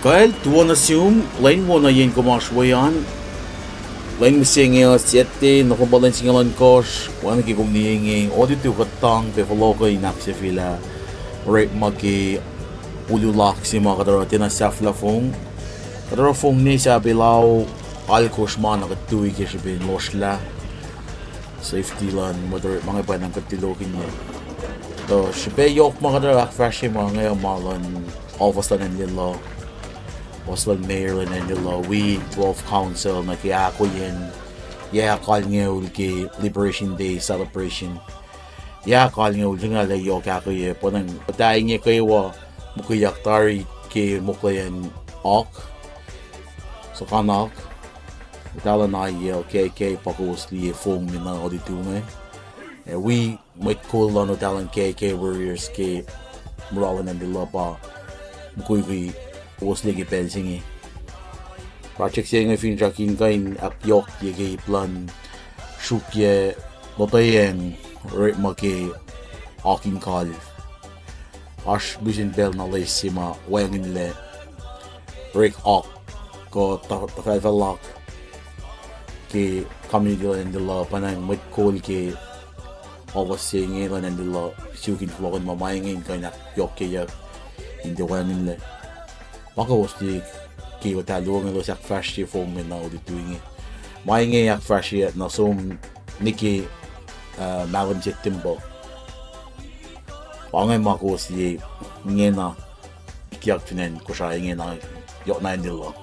Kyle, tuwa na siyum, lain mo na yin kumaswayan. Lain misenge Sactte, nakubalan singalan kos, wana ki kumniyenge, auditu katang, pefaloka inakse fila, right maki, ululak si mga kadara tinasaf la fong. Kadara fong ni sa bilaw, alkos man nakatuwi kisipin losla. Safety lan, madara mga pa ng katilokin niya. To, sipe yok mga kadara akfashe mga ngayon malan, alvastan and lilo. Oswald Mayor and we 12 Council na kaya ako yan kal nga ki Liberation Day celebration kal nga nga layo kaya ko yan ponang patayin nga kayo mukayak tari ki muklayan ok so kanak itala na yel KK pakusli fong na auditunga we might cool no talang KKWarriors ki muralan and pa mukuy was lagi pensing project siya nga fin jakin kain akyok yagi plan shukye botayen right maki aking call ash bisin bel na lesima wangin le break ok ko tafalak ki community and the law panang mit cool ki overseeing and the law shukin flow and mamayangin kain akyok kaya hindi wangin le maka was di kiwa taluang ilo sak fashi fong na audituing may nga yak fashi at na sum niki malam jet timbo pangay maka was di nga na ikiyak tinen ko siya nga na yok na indilo